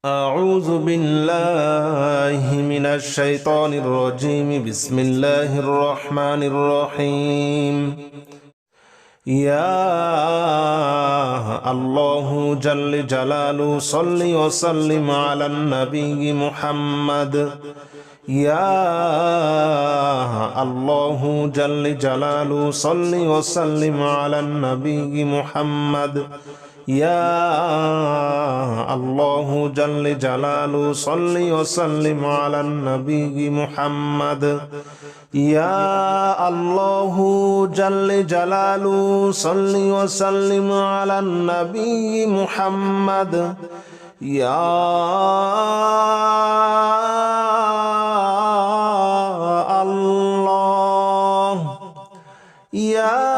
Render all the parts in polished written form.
أعوذ بالله من الشيطان الرجيم. بسم الله الرحمن الرحيم. يا الله جل جلاله صل وسلم على النبي محمد. يا الله جل جلاله صل وسلم على النبي محمد. يا الله جل جلاله صل وسلم على النبي محمد. يا الله جل جلاله صل وسلم على النبي محمد. يا الله يا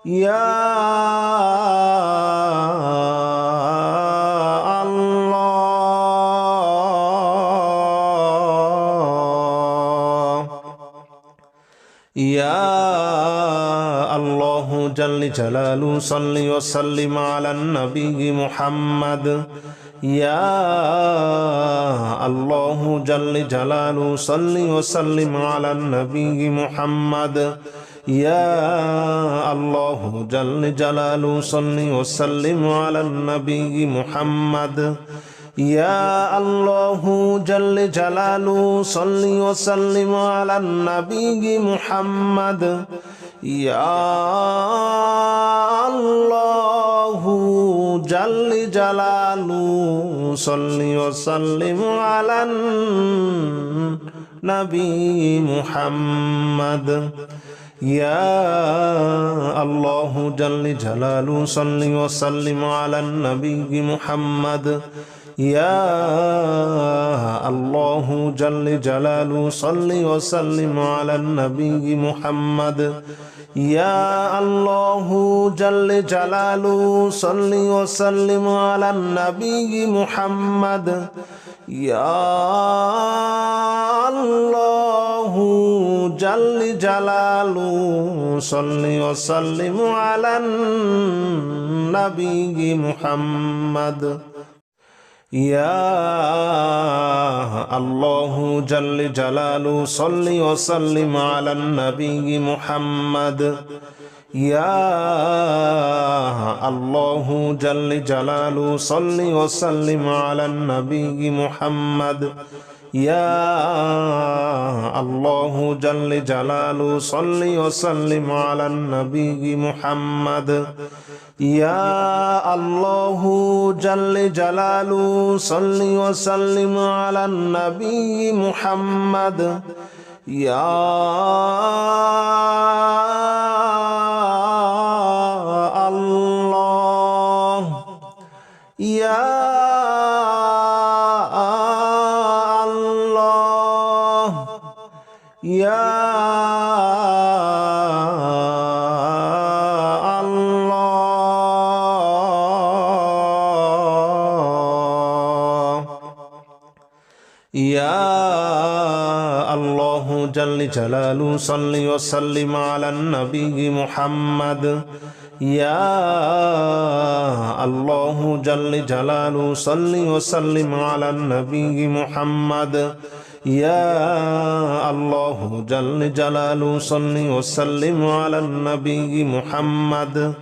يا الله يا الله جل جلاله صل وسلم على النبي محمد. يا الله جل جلاله صل وسلم على النبي محمد. يا الله جل جلاله صل وسلم على النبي محمد. يا الله جل جلاله صل وسلم على النبي محمد. يا الله جل جلاله صل وسلم على النبي محمد. يا الله جل جلاله صل وسلم على النبي محمد. يا الله جل جلاله صل وسلم على النبي محمد. يا الله جل جلاله صل وسلم على النبي محمد. يا الله جل جلاله صل وسلم على النبي محمد. يا الله جل جلاله صل وسلم على النبي محمد. يا الله جل جلاله صل وسلم على النبي محمد. يا الله جل جلاله صل وسلم على النبي محمد. يا الله جل جلاله صل وسلم على النبي محمد. يا الله يا يا الله يا الله جل جلاله صل وسلم على النبي محمد. يا الله جل جلاله صل وسلم على النبي محمد. يا الله جل جلاله صل وسلم على النبي محمد.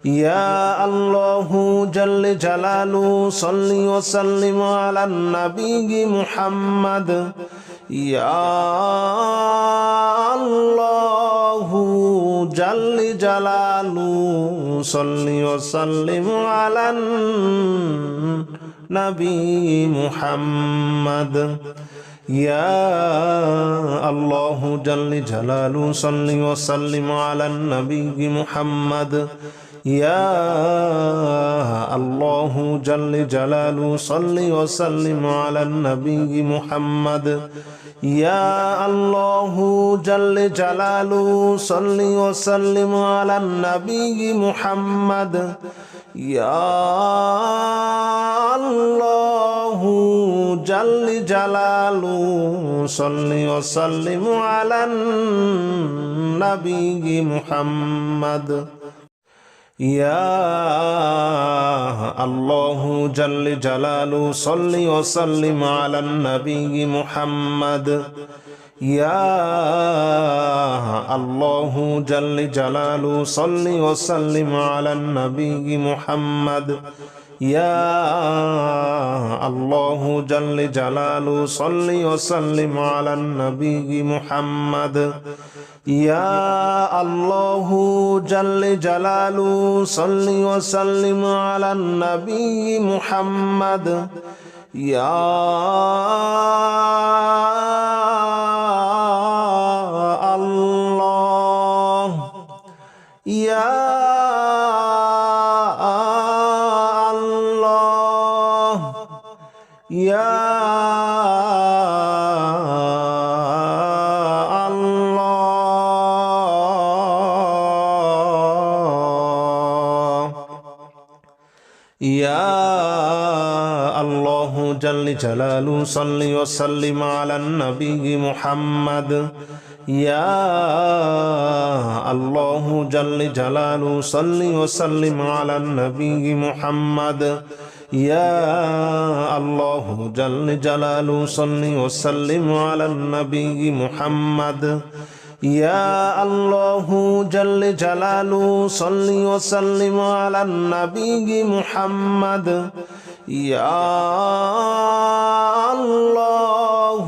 يا الله جل جلاله صل وسلم على النبي محمد. يا الله جل جلاله صل وسلم على النبي محمد. يا الله جل جلاله صل وسلم على النبي محمد. يا الله جل جلاله صل وسلم على النبي محمد. يا الله جل جلاله صل وسلم على النبي محمد. يا الله جل جلاله صل وسلم على النبي محمد. يا الله جل جلاله صل وسلم على النبي محمد يا الله جل جلاله صل وسلم على النبي محمد يا الله جل جلاله صل وسلم على النبي محمد يا الله جل جلاله صل وسلم على النبي محمد يا الله يا الله يا يا الله جل جلاله صل وسلم على النبي محمد يا الله جل جلاله صل وسلم على النبي محمد يا الله جل جلاله صل وسلم على النبي محمد يا الله جل جلاله صل وسلم على النبي محمد يا الله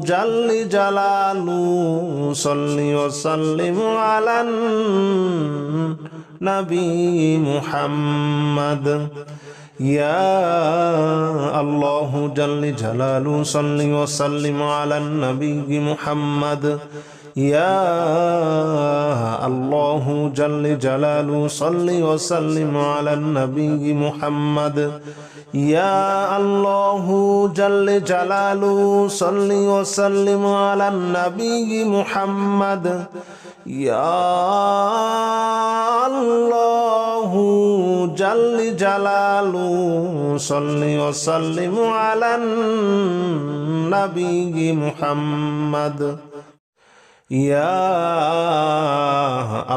جل جلاله صل وسلم على النبي محمد يا الله جل جلاله صل وسلم على النبي محمد يا الله جل جلاله صل وسلم على النبي محمد يا الله جل جلاله صل وسلم على النبي محمد يا الله جل جلاله صل وسلم على النبي محمد يا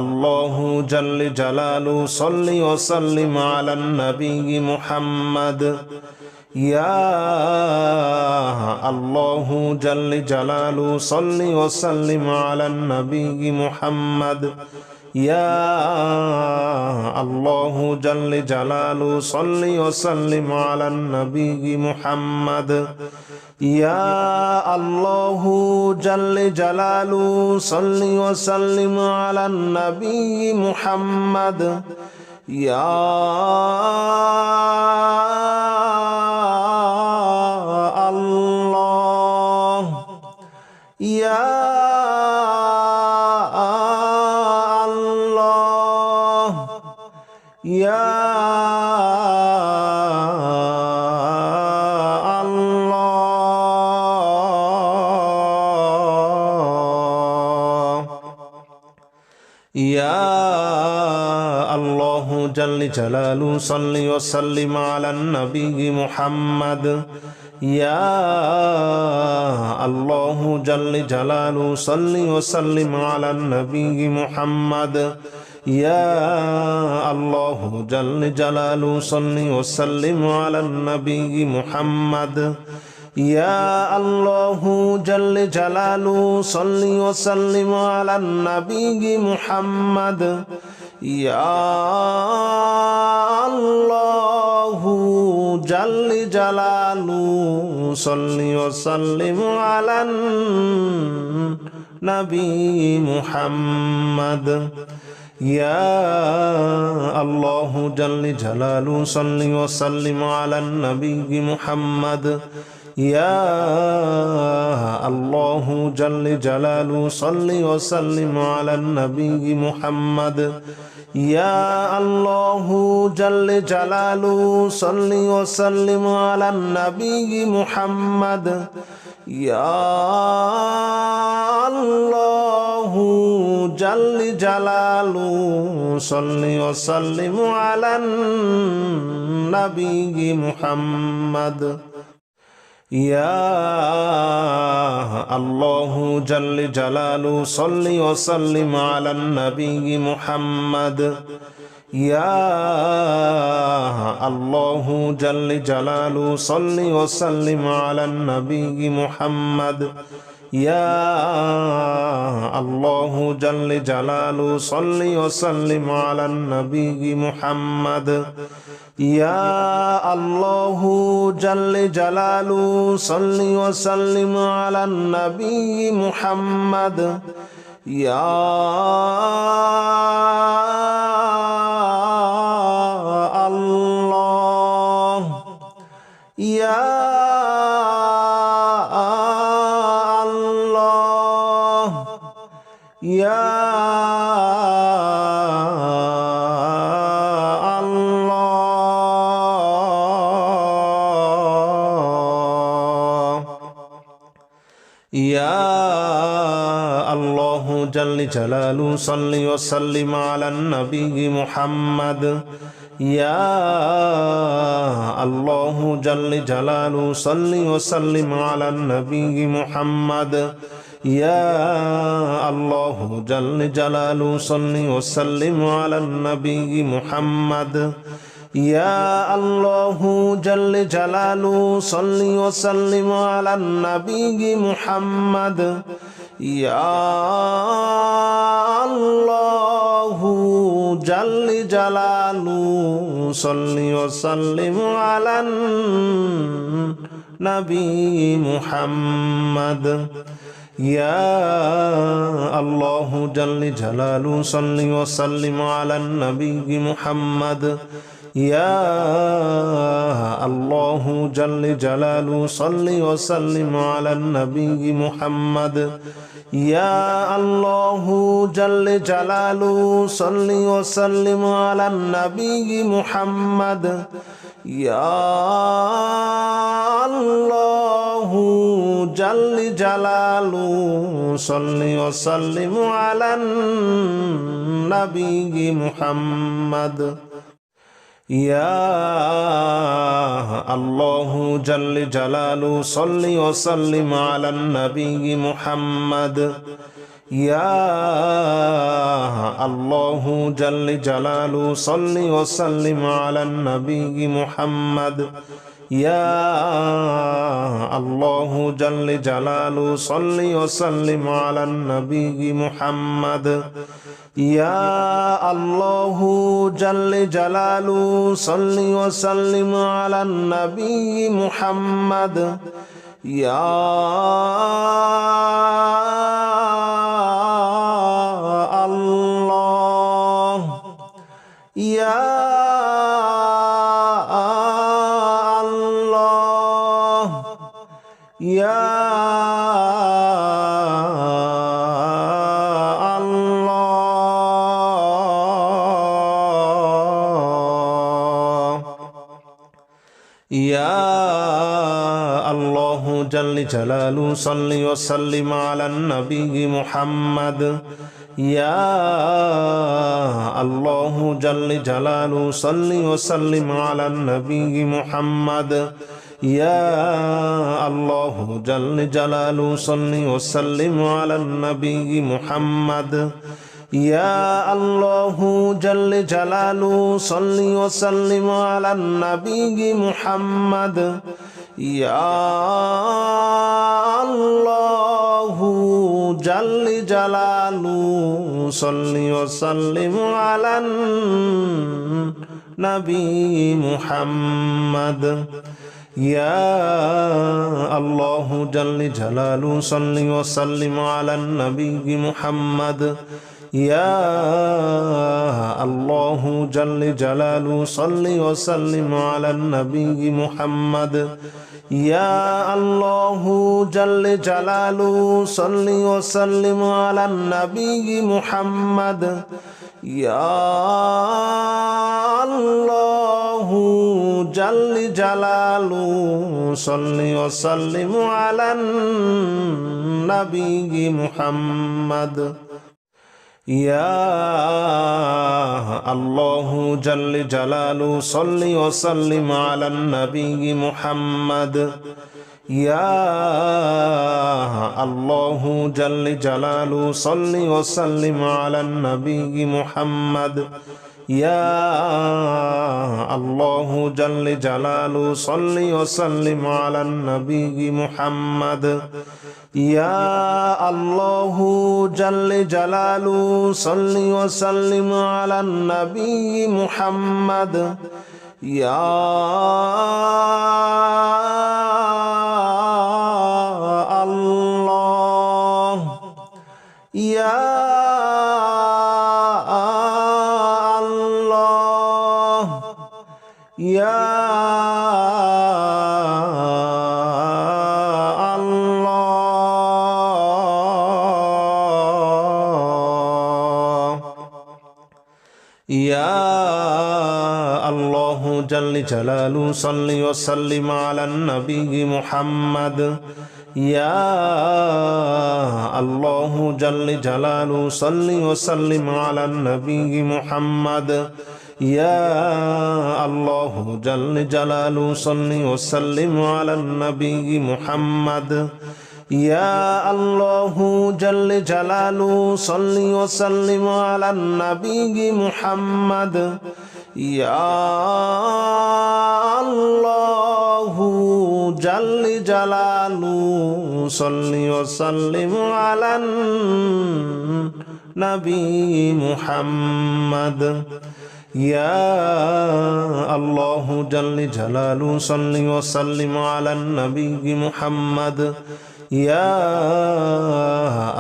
الله جل جلاله صل وسلم على النبي محمد يا الله جل جلاله صل وسلم على النبي محمد يا الله جل جلاله صل وسلم على النبي محمد يا الله جل جلاله صل وسلم على النبي محمد يا الله يا الله يا يا الله جل جلاله صل وسلم على النبي محمد يا الله جل جلاله صل وسلم على النبي محمد يا الله جل جلاله صل وسلم على النبي محمد يا الله جل جلاله صل وسلم على النبي محمد يا الله جل جلاله صل وسلم على النبي محمد يا الله جل جلاله صل وسلم على النبي محمد يا الله جل جلاله صل وسلم على النبي محمد يا الله جل جلاله صل وسلم على النبي محمد يا الله جل جلاله صل وسلم على النبي محمد يا الله جل جلاله صل وسلم على النبي محمد يا الله جل جلاله صل وسلم على النبي محمد يا الله جل جلاله صل وسلم على النبي محمد يا الله جل جلاله صل وسلم على النبي محمد يا الله يا الله يا يا الله جل جلاله صل وسلم على النبي محمد يا الله جل جلاله صل وسلم على النبي محمد يا الله جل جلاله صل وسلم على النبي محمد يا الله جل جلاله صل وسلم على النبي محمد يا الله جل جلاله صل وسلم على النبي محمد يا الله جل جلاله صل وسلم على النبي محمد يا الله جل جلاله صل وسلم على النبي محمد يا الله جل جلاله صل وسلم على النبي محمد يا الله جل جلاله صل وسلم على النبي محمد يا الله جل جلاله صل وسلم على النبي محمد يا الله جل جلاله صل وسلم على النبي محمد يا الله جل جلاله صل وسلم على النبي محمد يا الله جل جلاله صل وسلم على النبي محمد يا الله يا الله يا يا الله جل جلاله صل وسلم على النبي محمد يا الله جل جلاله صل وسلم على النبي محمد يا الله جل جلاله صل وسلم على النبي محمد يا الله جل جلاله صل وسلم على النبي محمد يا الله جل جلاله صل وسلم على النبي محمد يا الله جل جلاله صل وسلم على النبي محمد يا الله جل جلاله صل وسلم على النبي محمد يا الله جل جلاله صل وسلم على النبي محمد يا الله جل جلاله صل وسلم على النبي محمد يا الله جل جلاله صل وسلم على النبي محمد يا الله جل جلاله صل وسلم على النبي محمد يا الله جل جلاله صل وسلم على النبي محمد يا الله جل جلاله صل وسلم على النبي محمد يا الله يا الله يا يا الله جل جلاله صل وسلم على النبي محمد يا الله جل جلاله صل وسلم على النبي محمد يا الله جل جلاله صل وسلم على النبي محمد يا الله جل جلاله صل وسلم على النبي محمد يا الله جل جلاله صل وسلم على النبي محمد يا الله جل جلاله صل وسلم على النبي محمد يا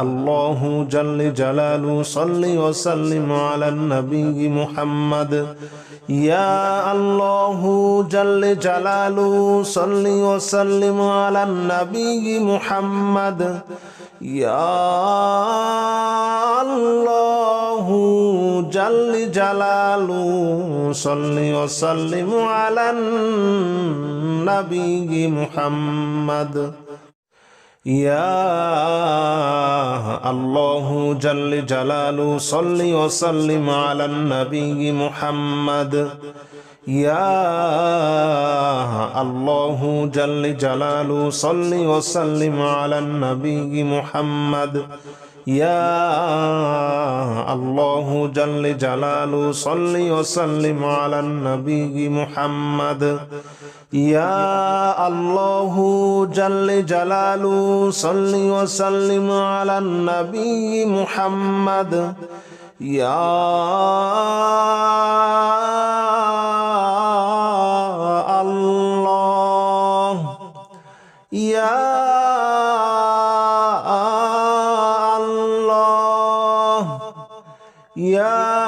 الله جل جلاله صل وسلم على النبي محمد يا الله جل جلاله صل وسلم على النبي محمد يا الله جل جلاله صل وسلم على النبي محمد يا الله جل جلاله صل وسلم على النبي محمد يا الله جل جلاله صل وسلم على النبي محمد يا الله جل جلاله صل وسلم على النبي محمد يا الله جل جلاله صل وسلم على النبي محمد يا الله يا الله يا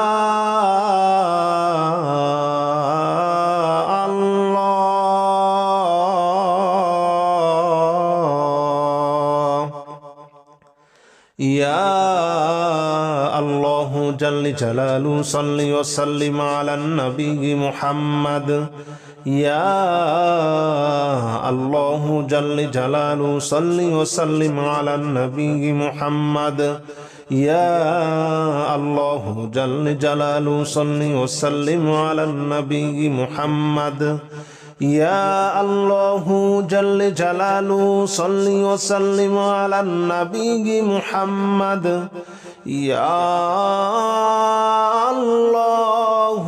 يا الله جل جلاله صل وسلم على النبي محمد يا الله جل جلاله صل وسلم على النبي محمد يا الله جل جلاله صل وسلم على النبي محمد يا الله جل جلاله صل وسلم على النبي محمد يا الله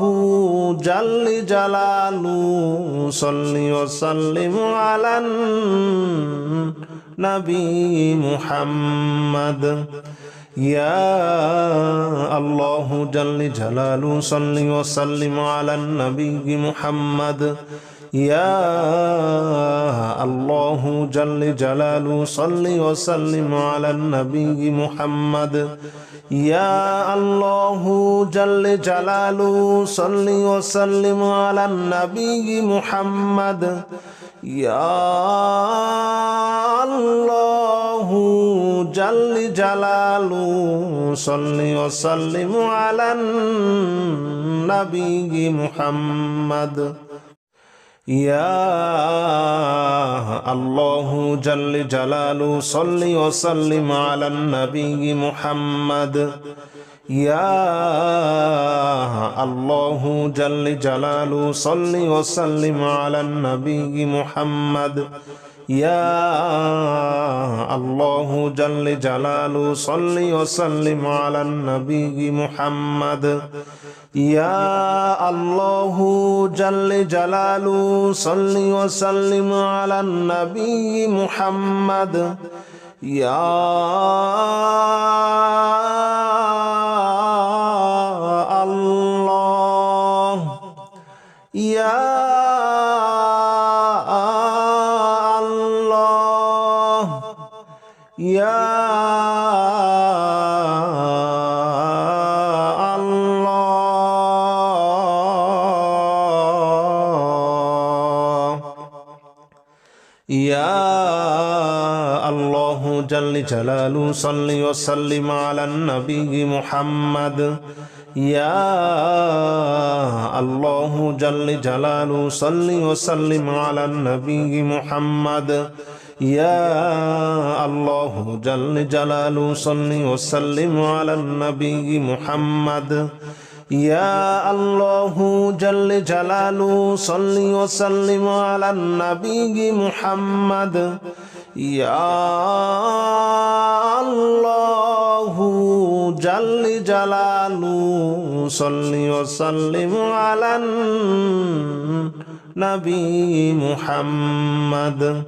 جل جلاله صل وسلم على النبي محمد يا الله جل جلاله صل وسلم على النبي محمد يا الله جل جلاله صل وسلم على النبي محمد يا الله جل جلاله صل وسلم على النبي محمد يا الله جل جلاله صل وسلم على النبي محمد يا الله جل جلاله صل وسلم على النبي محمد يا الله جل جلاله صل وسلم على النبي محمد يا الله جل جلاله صل وسلم على النبي محمد يا الله جل جلاله صل وسلم على النبي محمد يا الله يا الله يا يا الله جل جلاله صل وسلم على النبي محمد يا الله جل جلاله صل وسلم على النبي محمد يا الله جل جلاله صل وسلم على النبي محمد يا الله جل جلاله صل وسلم على النبي محمد يا الله جل جلاله صل وسلم على النبي محمد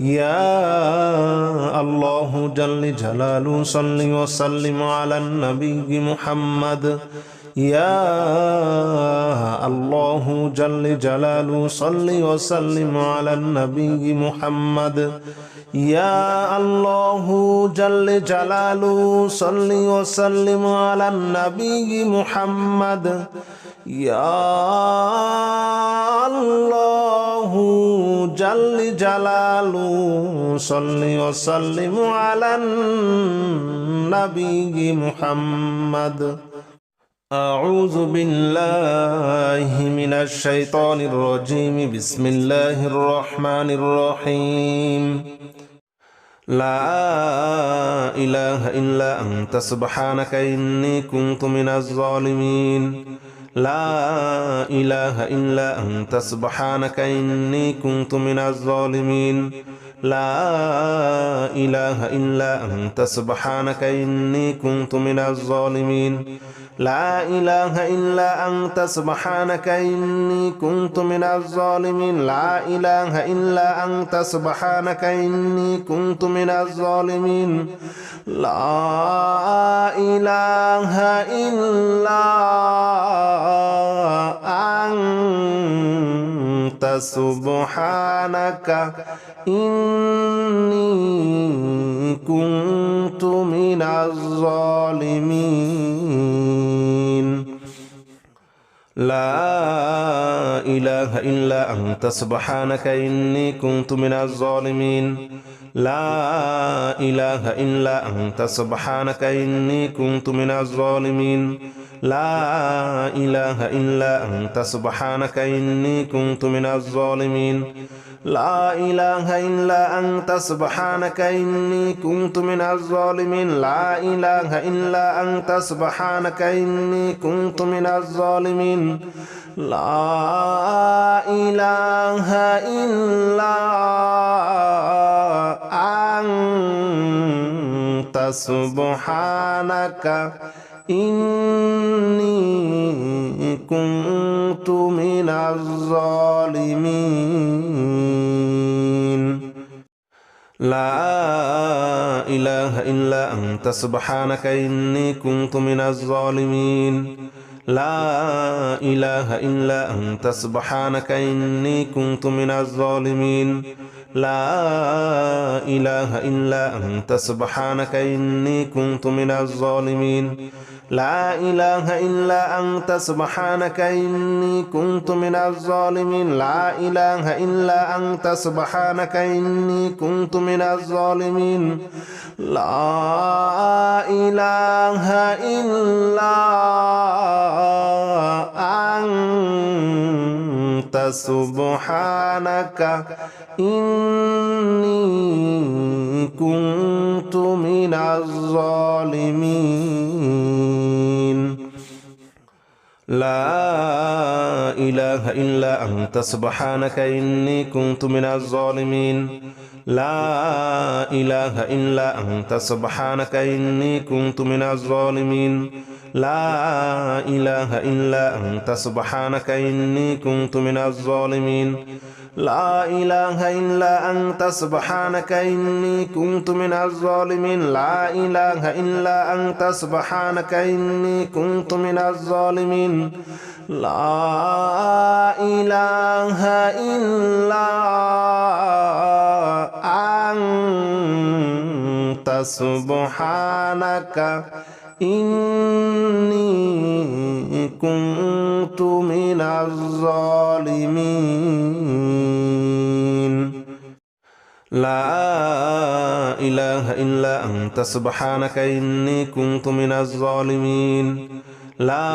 يا الله جل جلاله صل وسلم على النبي محمد يا الله جل جلاله صل وسلم على النبي محمد يا الله جل جلاله صل وسلم على النبي محمد يا الله جل جلاله صل وسلم على النبي محمد أعوذ بالله من الشيطان الرجيم بسم الله الرحمن الرحيم لا إله إلا أنت سبحانك إني كنت من الظالمين لا إله إلا أنت سبحانك إني كنت من الظالمين لا إله إلا أنت سبحانك إني كنت من الظالمين لا إله إلا أنت سبحانك إني كنت من الظالمين لا إله إلا أنت سبحانك إني كنت من الظالمين لا إله إلا أنت سبحانك إني كنت من الظالمين لا إله إلا أنت سبحانك إني كنت من الظالمين لا إله إلا أنت سبحانك إني كنت من الظالمين لا إله إلا أنت سبحانك إني كنت من الظالمين لا إله إلا أنت سبحانك إني كنت من الظالمين لا إله إلا أنت سبحانك إني كنت من الظالمين لا إله إلا أنت سبحانك إني كنت من الظالمين لا إله إلا أنت سبحانك إني كنت من الظالمين لا إله إلا أنت سبحانك إني كنت من الظالمين لا إله إلا أنت سبحانك إني كنت من الظالمين لا إله إلا أنت سبحانك إني كنت من الظالمين لا إله إلا أنت سبحانك إني كنت من الظالمين لا إله إلا أنت سبحانك إني كنت من الظالمين لا إله إلا أنت سبحانك إني كنت من الظالمين لا إله إلا أنت سبحانك إني كنت من الظالمين لا إله إلا أنت سبحانك إني كنت من الظالمين لا إله إلا أنت سبحانك إني كنت من الظالمين لا إله إلا أنت سبحانك إني كنت من الظالمين لا إله إلا أنت سبحانك إني كنت من الظالمين لا إله إلا أنت سبحانك إني كنت من الظالمين لا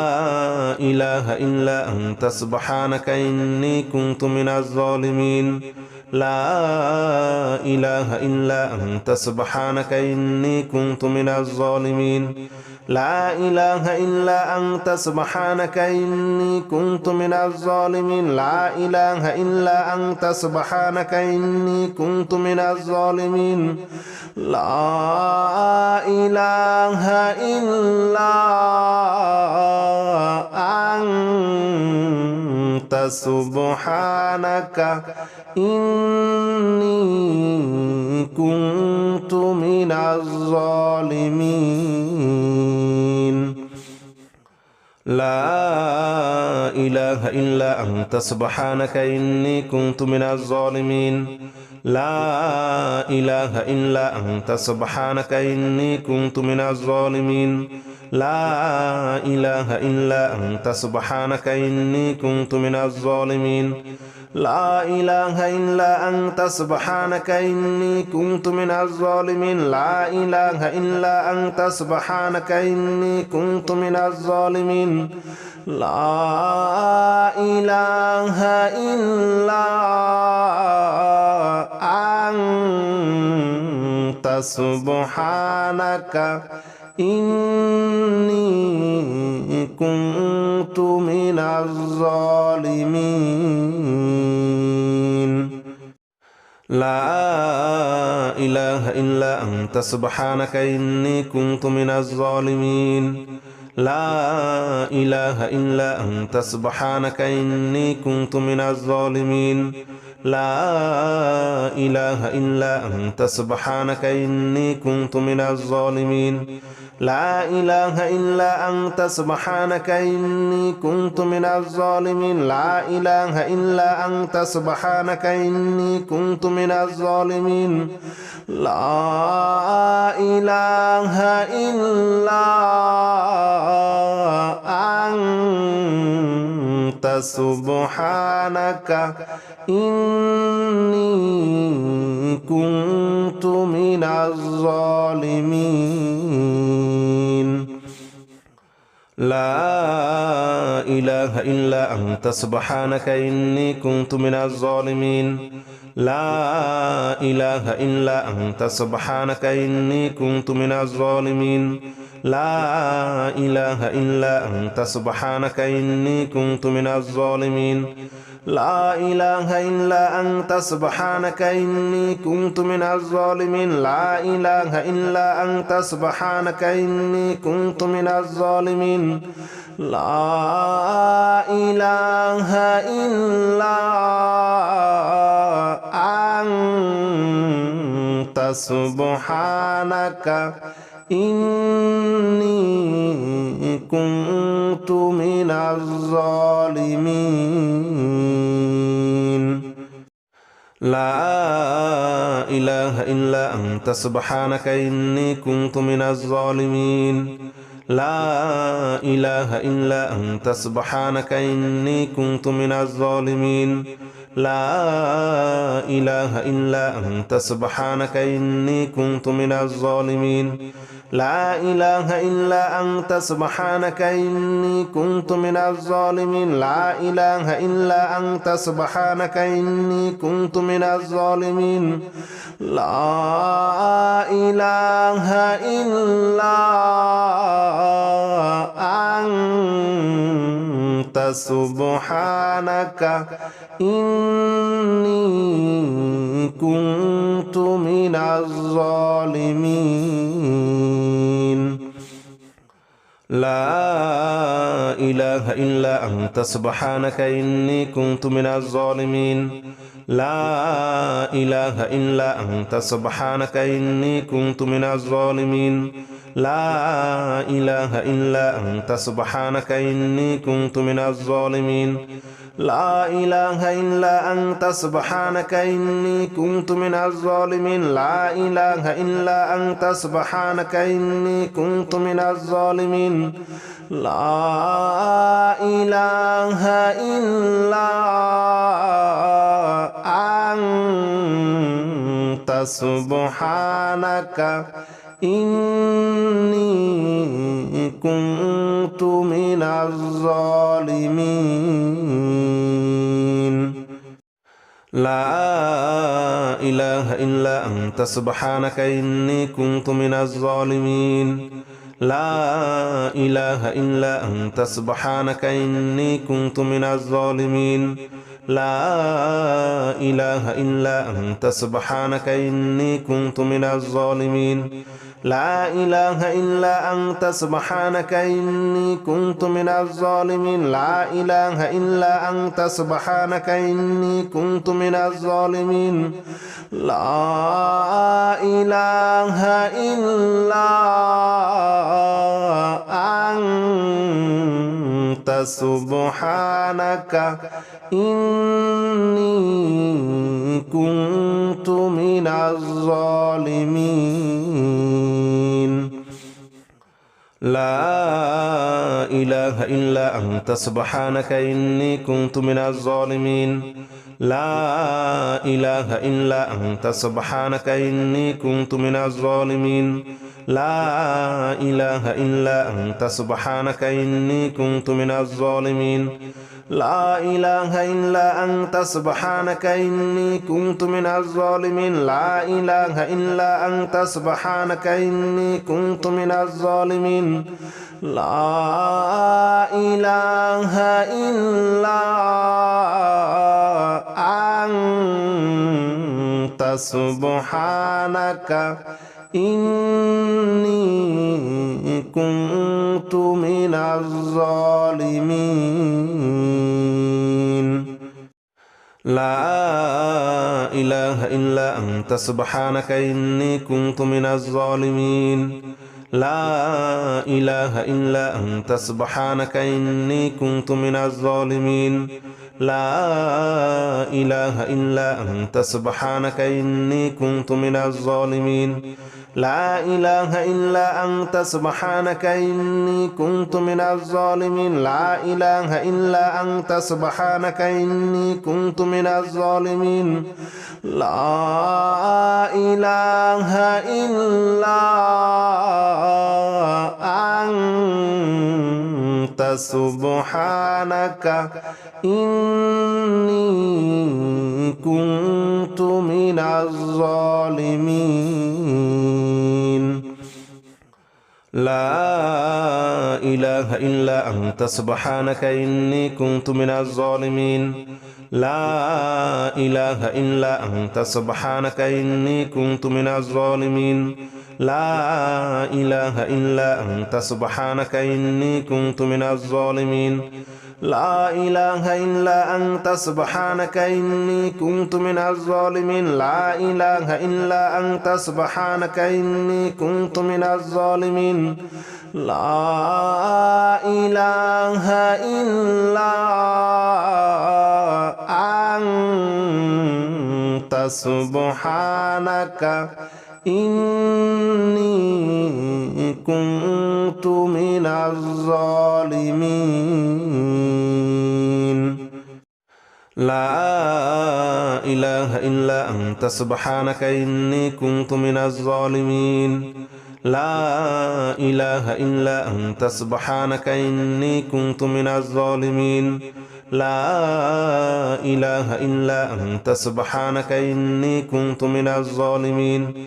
إله إلا أنت سبحانك إني كنت من الظالمين لا إله إلا أنت سبحانك إني كنت من الظالمين لا إله إلا أنت سبحانك إني كنت من الظالمين لا إله إلا أنت سبحانك إني كنت من الظالمين لا إله إلا أنت سبحانك إني كنت من الظالمين لا إله إلا أنت سبحانك إني كنت من الظالمين لا إله إلا أنت سبحانك إني كنت من الظالمين لا إله إلا أنت سبحانك إني كنت من الظالمين لا إله إلا أنت سبحانك إني كنت من الظالمين لا إله إلا أنت سبحانك إني كنت من الظالمين لا إله إلا أنت سبحانك إني كنت من الظالمين لا إله إلا أنت سبحانك إني كنت من الظالمين لا إله إلا أنت سبحانك إني كنت من الظالمين لا إله إلا أنت سبحانك إني كنت من الظالمين لا إله إلا أنت سبحانك إني كنت من الظالمين لا إله إلا أنت سبحانك إني كنت من الظالمين لا إله إلا أنت سبحانك إني كنت من الظالمين لا إله إلا أنت سبحانك إني كنت من الظالمين لا إله إلا أنت سبحانك إني كنت من الظالمين لا إله إلا أنت سبحانك إني كنت من الظالمين لا إله إلا أنت سبحانك إني كنت من الظالمين لا إله إلا أنت سبحانك إني كنت من الظالمين لا إله إلا أنت سبحانك إني كنت من الظالمين لا إله إلا أنت سبحانك إني كنت من الظالمين لا إله إلا أنت سبحانك إني كنت من الظالمين لا إله إلا أنت سبحانك إني كنت من الظالمين لا إله إلا أنت سبحانك إني كنت من الظالمين لا إله إلا أنت سبحانك إني كنت من الظالمين لا إله إلا أنت سبحانك إني كنت من الظالمين لا إله إلا أنت سبحانك إني كنت من الظالمين لا إله إلا أنت سبحانك إني كنت من الظالمين لا إله إلا أنت سبحانك إني كنت من الظالمين لا إله إلا أنت سبحانك إني كنت من الظالمين لا إله إلا أنت سبحانك إني كنت من الظالمين لا إله إلا أنت سبحانك إني كنت من الظالمين لا إله إلا أنت سبحانك إني كنت من الظالمين لا إله إلا أنت سبحانك إني كنت من الظالمين لا إله إلا أنت سبحانك إني كنت من الظالمين لا إله إلا أنت سبحانك إني كنت من الظالمين لا إله إلا أنت سبحانك إني كنت من الظالمين لا إله إلا أنت سبحانك إني كنت من الظالمين لا إله إلا أنت سبحانك إني كنت من الظالمين لا إله إلا أنت سبحانك إني كنت من الظالمين لا إله إلا أنت سبحانك إني كنت من الظالمين لا إله إلا أنت سبحانك إني كنت من الظالمين لا إله إلا أنت سبحانك إني كنت من الظالمين لا إله إلا أنت سبحانك إني كنت من الظالمين لا إله إلا أنت سبحانك إني كنت من الظالمين لا إله إلا أنت سبحانك إني كنت من الظالمين لا إله إلا أنت سبحانك إني كنت من الظالمين لا إله إلا أنت سبحانك إني كنت من الظالمين لا إله إلا أنت سبحانك إني كنت من الظالمين لا إله إلا أنت سبحانك إني كنت من الظالمين لا إله إلا أنت سبحانك إني كنت من الظالمين لا إله إلا أنت سبحانك إني كنت من الظالمين لا إله إلا أنت سبحانك إني كنت من الظالمين لا إله إلا أنت سبحانك إني كنت من الظالمين لا إله إلا أنت سبحانك إني كنت من الظالمين لا إله إلا أنت سبحانك إني كنت من الظالمين لا إله إلا أنت سبحانك إني كنت من الظالمين لا إله إلا أنت سبحانك إني كنت من الظالمين لا إله إلا أنت سبحانك إني كنت من الظالمين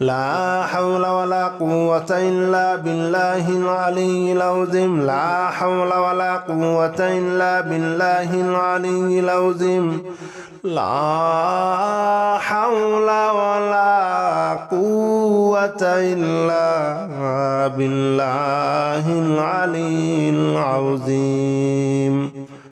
لا حول ولا قوة إلا بالله العلي العظيم لا حول ولا قوة إلا بالله العلي العظيم لا حول ولا قوة إلا بالله العلي العظيم